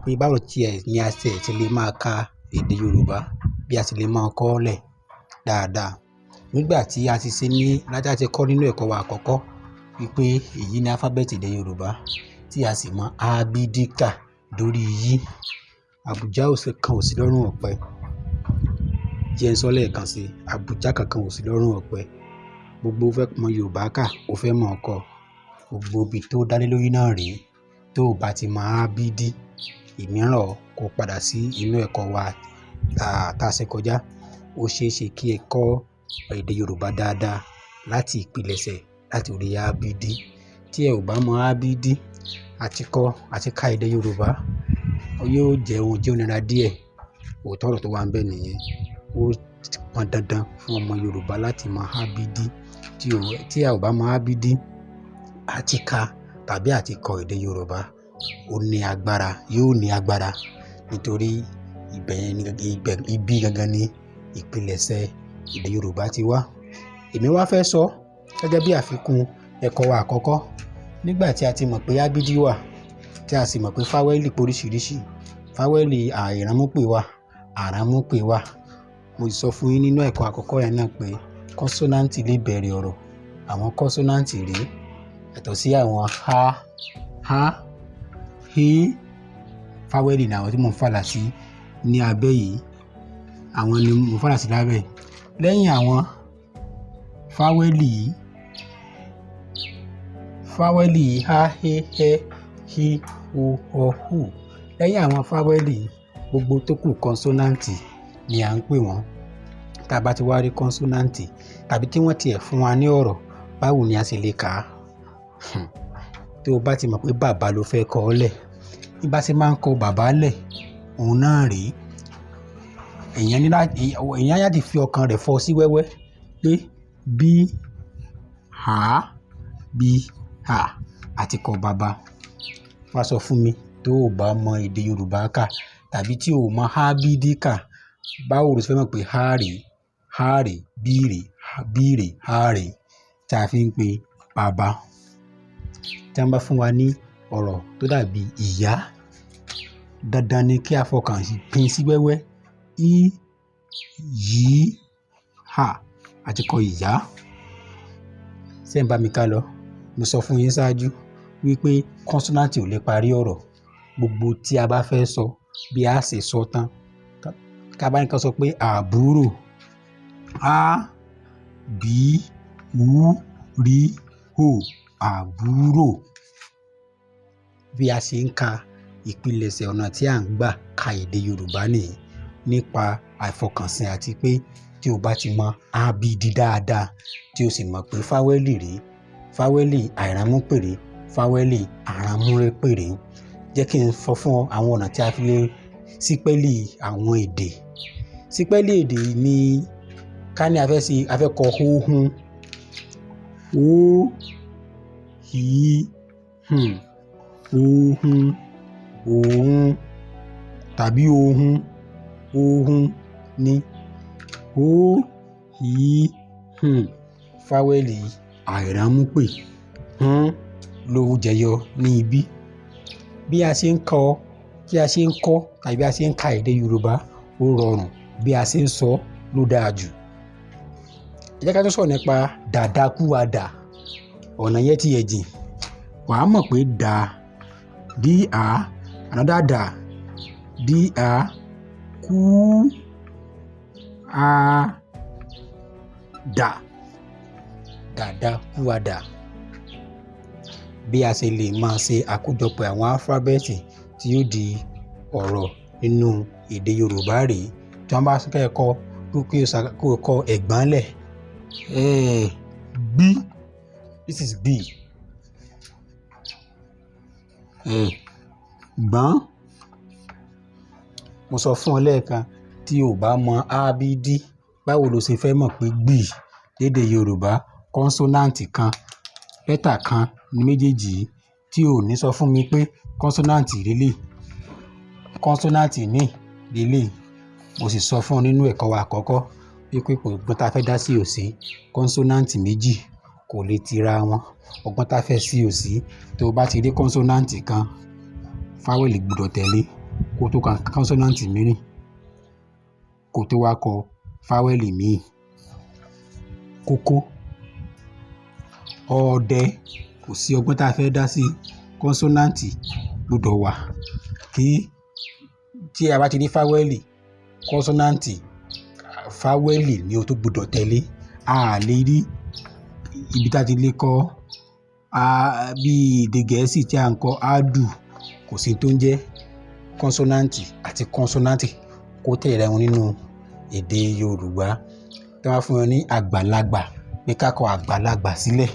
pé báwo ni a ti lè máa ka èdè Yorùbá bí a ti lè máa kọ ọ́ lẹ̀ dáadáa. Nígbà tí a ti ṣe ní láti a ti kọ́ nínú ẹ̀kọ́ wa àkọ́kọ́ wípé èyí ni alphabet èdè Yorùbá tí a sì mọ a b d kà dórí yí. Àbújá kan ò sí lọ́rùn ọ̀pẹ. Jẹ́ n sọ lẹ́ẹ̀kan sí, Àbújá kankan ò sí lọ́rùn ọ̀pẹ. Gbogbo fẹ́ mọ Yorùbá kà, ó fẹ́ mọ̀ ọ́ kọ. Gbogbo ibi tó dálé lórí náà rèé. Tó o bá ti mọ a b d, ìmíràn kó padà sí inú ẹ̀kọ́ wa tá a ṣe kọjá. Ó ṣeé ṣe kí ẹ kọ́ èdè Yorùbá dáadáa láti ìpilẹ̀ṣẹ̀ láti orí a b d. Tí ẹ ò bá mọ a b d àti ka èdè Yorùbá, yóò jẹ́ ohun tí ó nira díẹ̀. Òótọ́ ọ̀rọ̀ tó wà ńbẹ̀ nìyẹn. Ó pọn dandan fún ọmọ Yorùbá láti mọ a b d. Tí a ò bá mọ a b d, àti ka tàbí àti kọ èdè Yorùbá ó ní agbára, yóò ní agbára nítorí ibi gangan ni ìpilẹ̀ṣẹ̀ èdè Yorùbá ti wá. Èmi wá fẹ́ sọ gẹ́gẹ́ bí àfikún ẹ̀kọ́ wa àkọ́kọ́. Nígbà tí a ti mọ̀ pé a b d wà, tí a sì mọ̀ pé fáwẹ́lì pé oríṣiríṣi, fáwẹ́lì àìránmúpè wà, àránmúpè wà. Mo sì sọ fún yín nínú ẹ̀kọ́ àkọ́kọ́ yẹn náà pé kọ́nsọ́náǹtì lè bẹ̀rẹ̀ ọ̀rọ̀. Àwọn kọ́nsọ́náǹtì rèé yàtọ̀ sí àwọn ha, he, fáwẹ́lì ni àwọn tí mò ń fàlà sí ní abẹ́ yìí. Àwọn ni mò ń fàlà sí lábẹ́. Lẹ́yìn àwọn fáwẹ́lì ha, he, hi, ho, ho, hu. Lẹ́yìn àwọn fáwẹ́lì gbogbo tó kù kọ́nsọ́náǹtì ni à ń pè wọ́n. Tá a bá ti wá rí kọ́nsọ́náǹtì tàbí tí wọ́n tiẹ̀ fún wa ní ọ̀rọ̀, báwo ni a ṣe lè kà á? Tó o bá ti mọ̀ pé bàbá ló fẹ́ kọ ọ́ lẹ̀, bí bá ṣe máa ń kọ bàbá lẹ̀, òun náà rèé. Èèyàn á ti fi ọkàn rẹ̀ fọ́ sí wẹ́wẹ́ pé bí ha àti kọ bàbá. Wá sọ fún mi tó o bá mọ èdè Yorùbá kà tàbí tí o mọ a b d kà, báwo lo ṣe fẹ́ mọ̀ pé ha rèé, bí rèé, ha rèé tí a fi ń pe bàbá. Tí wọ́n bá fún wa ní ọ̀rọ̀ tó dàbí ìyá, dandan ni kí a fọkàn pín sí wẹ́wẹ́. Ha àti kọ ìyá. Ṣé ń bá mi ká lọ? Mo sọ fún yín ṣáájú wípé kọ́nsọ́náǹtì ò lè parí ọ̀rọ̀. Gbogbo tí a bá fẹ́ sọ bí a ṣe sọ tán. Ká bá ní ká sọ pé àbúrò, a b u r o, àbúrò. Bí a ṣe ń ka ìpilẹ̀ṣẹ̀ ọ̀nà tí à ń gbà ka èdè Yorùbá nìyí nípa àìfọkànsìn àti pé tí o bá ti mọ a b d dáadáa, tí o sì mọ̀ pé fáwẹ́lì rèé, fáwẹ́lì àìránmúpè rèé, fáwẹ́lì àránmúrépè rèé. Jẹ́ kí n sọ fún ọ àwọn ọ̀nà tí a fi lè sípẹ́lì àwọn èdè. Sípẹ́lì èdè ni ká ní a fẹ́ kọ hóhún, ó, hí, hóhún, òhún tàbí ohun ní ó, hí, fáwẹ́lì àìránmúpè ló jẹyọ ní ibí. Bí a ṣe ń kọ́ tàbí bí a ṣe ń ka èdè Yorùbá ó rọrùn, bí a ṣe ń sọ ló dáa jù. Ẹ jẹ́ ká tó sọ̀rọ̀ nípa dàdákúwadà. Ọ̀nà yẹn ti ẹ̀ jìn. Wàá mọ̀ pé another dàdákúwadà. Bí a ṣe lè máa ṣe àkójọpọ̀ àwọn alphabeti tí yóò di ọ̀rọ̀ nínú èdè Yorùbá rèé. Tí wọ́n bá kẹ́kọ̀ọ́ kó kọ ẹ̀gbọ́n lẹ̀. B, this is B. Gbọ́n. Mo sọ fún ọ lẹ́ẹ̀kan tí o bá mọ a b d, báwo lo ṣe fẹ́ mọ̀ pé gbì lédè Yorùbá kọ́nsọ́náǹtì kan, lẹ́tà kan ní méjèèjì tí o ní sọ fún mi pé kọ́nsọ́náǹtì lélẹ̀, kọ́nsọ́náǹtì ní lélẹ̀. Mo sì sọ fún ọ nínú ẹ̀kọ́ wa àkọ́kọ́ wípé ọgbọ́n tá a fẹ́ dá sí òsì kọ́nsọ́náǹtì méjì kò lè tira wọn. Ọgbọ́n tá a fẹ́ sí òsì tó bá ti rí kọ́nsọ́náǹtì kan, fáwẹ́lì gbọ́dọ̀ tẹ̀lé. kó tó ka consonant mìíràn kó tó wá kọ fáwẹ́lì míì. Kókó, ọdẹ, kò sí ọgbọ́n tá a fẹ́ dá sí, consonant gbọ́dọ̀ wà tí a bá ti ní fáwẹ́lì, consonant fáwẹ́lì ni o tó gbọ́dọ̀ tẹ̀lé. A lè rí ibi tá a ti lè kọ bí èdè Gẹ̀ẹ́sì tí a ń kọ adu, kò sí tó ń jẹ́ consonant àti consonant kó tẹ̀lé wọn nínú èdè Yorùbá. Tí wọ́n bá fún wọn ní àgbàlagbà, pé ká kọ àgbàlagbà sílẹ̀,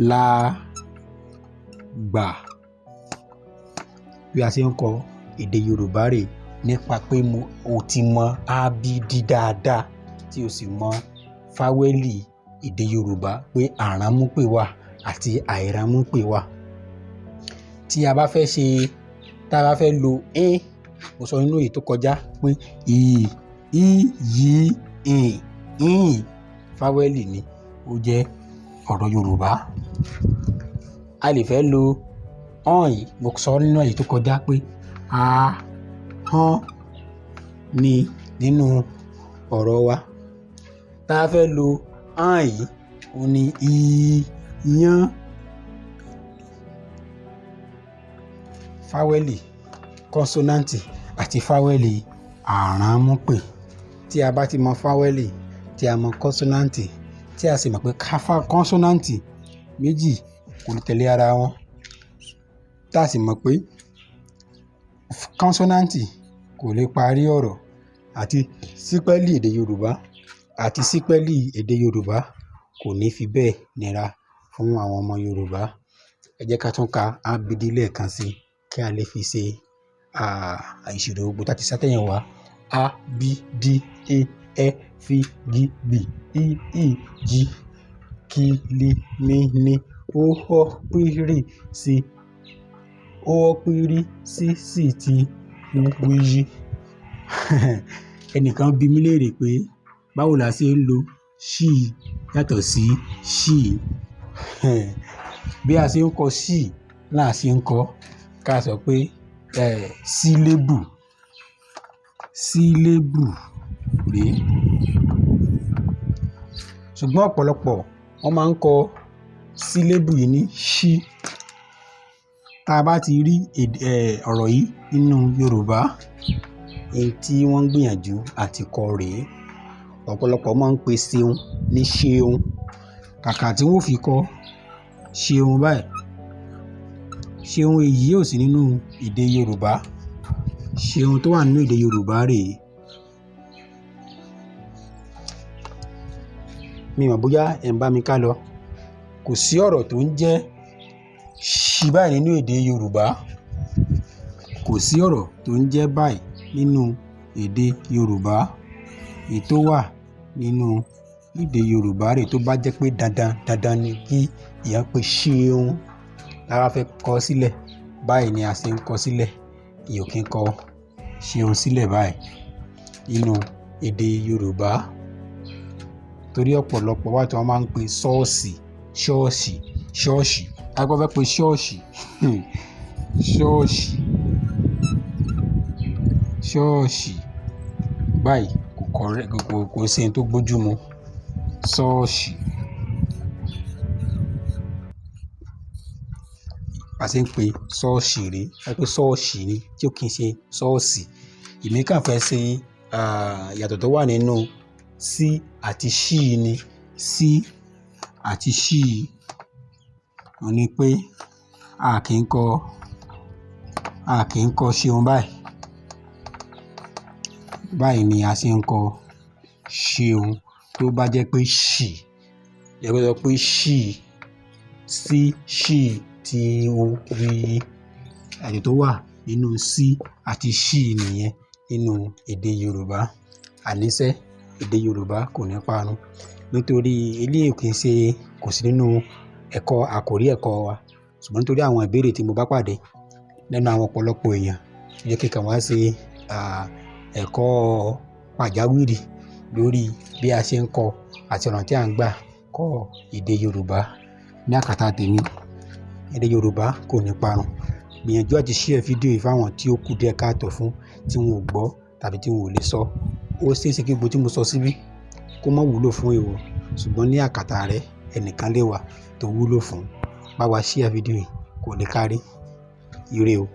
àgbàlagbà. Bí a ṣe ń kọ èdè Yorùbá rè nípa pé o ti mọ abd dáadáa tí o sì mọ fáwẹ́lì èdè Yorùbá pé àránmúpè wà àti àìránmúpè wà. Tí a bá fẹ́ lo mo sọ nínú èyí tó kọjá pé fáwẹ́lì ni ó jẹ́ ọ̀rọ̀ Yorùbá. A lè fẹ́ lo yìí, mo sọ nínú èyí tó kọjá pé ahọ́n ni nínú ọ̀rọ̀ wa. Tá a fẹ́ lo yìí, ó ní iyán. Fáwẹ́lì, consonant àti fáwẹ́lì àránmúpè. Tí a bá ti mọ fáwẹ́lì, tí a mọ consonant, tí a sì mọ̀ pé consonant méjì kò lè tẹ̀lé ara wọn, tá a sì mọ̀ pé consonant kò lè parí ọ̀rọ̀, àti sípẹ́lì èdè Yorùbá kò ní fi bẹ́ẹ̀ nira fún àwọn ọmọ Yorùbá. Ẹ jẹ́ ká tún ka abd lẹ́ẹ̀kan sí kí a lè fi ṣe ìṣirò gbogbo tá a ti ṣàtẹ̀yìn wá. A b d e f g b i j k l m n o p r s t u v j. Ẹnìkan bi mí léèrè pé báwo la ṣe ń lo ṣì yàtọ̀ sí ṣì. Bí a ṣe ń kọ ṣì náà ṣe ń kọ, ká sọ pé sílébù rèé. Ṣùgbọ́n ọ̀pọ̀lọpọ̀ wọ́n máa ń kọ sílébù yìí ní ṣí. Tá a bá ti rí ọ̀rọ̀ yìí nínú Yorùbá, èyí tí wọ́n ń gbìyànjú àti kọ rèé. Ọ̀pọ̀lọpọ̀ máa ń pe ṣeun ní ṣeun, kàkà tí wọ́n fi kọ ṣeun báyìí. Ṣeun èyí ò sí nínú èdè Yorùbá. Ṣeun tó wà nínú èdè Yorùbá rèé. Mi mọ̀ bóyá ẹ̀ ń bá mi ká lọ. Kò sí ọ̀rọ̀ tó ń jẹ́ ṣí báyìí nínú èdè Yorùbá. Kò sí ọ̀rọ̀ tó ń jẹ́ báyìí nínú èdè Yorùbá. Èyí tó wà nínú èdè Yorùbá rèé, tó bá jẹ́ pé dandan ni kí èèyàn pe ṣeun lára fẹ́ kọ sílẹ̀. Báyìí ni a ṣe ń kọ sílẹ̀. Èèyàn kì í kọ ṣeun sílẹ̀ báyìí nínú èdè Yorùbá. Torí ọ̀pọ̀lọpọ̀ wà tí wọ́n máa ń pe ṣọ́ọ̀ṣì. A gbọ́ fẹ́ pe ṣọ́ọ̀ṣì. Ṣọ́ọ̀ṣì báyìí kò sí ẹni tó gbójú mu. Ṣọ́ọ̀ṣì. A ṣe ń pe ṣọ́ọ̀ṣì rèé. A pé ṣọ́ọ̀ṣì ni tí ó kì í ṣe ṣọ́ọ̀ṣì. Èmi kàn fẹ́ ṣe ìyàtọ̀ tó wà nínú sí àti ṣí ni. Sí àti ṣí òun ni pé a kì í kọ ṣeun báyìí. Báyìí ni a ṣe ń kọ ṣeun. Tó bá jẹ́ pé ṣì, ẹ gbọ́dọ̀ pé ṣì, sí ṣì tí ó rí. Àyè tó wà nínú sí àti ṣì nìyẹn nínú èdè Yorùbá. Àníṣe èdè Yorùbá kò ní parun, nítorí eléyìí kò sí nínú àkòrí ẹ̀kọ́ wa. Ṣùgbọ́n nítorí àwọn ìbéèrè tí mo bá pàdé lẹ́nu àwọn ọ̀pọ̀lọpọ̀ èèyàn, ó yẹ kí n kàn wá ṣe ẹ̀kọ́ pàjáwìrì lórí bí a ṣe ń kọ àti ọ̀nà tí a ń gbà kọ èdè Yorùbá ní àkàtà tèmi. èdè Yorùbá kò ní parun. Gbìyànjú àti share fídíò yìí fáwọn tí ó kù díẹ̀ káàtó fún, tí wọn ò gbọ́ tàbí tí wọn ò lè sọ. Ó ṣeéṣe kí gbogbo tí mo sọ síbí kó má wúlò fún ìwọ, ṣùgbọ́n ní àkàtà rẹ ẹnìkan lè wà tó wúlò fún. Bá wa share fídíò yìí kó lè kárí. Ire o.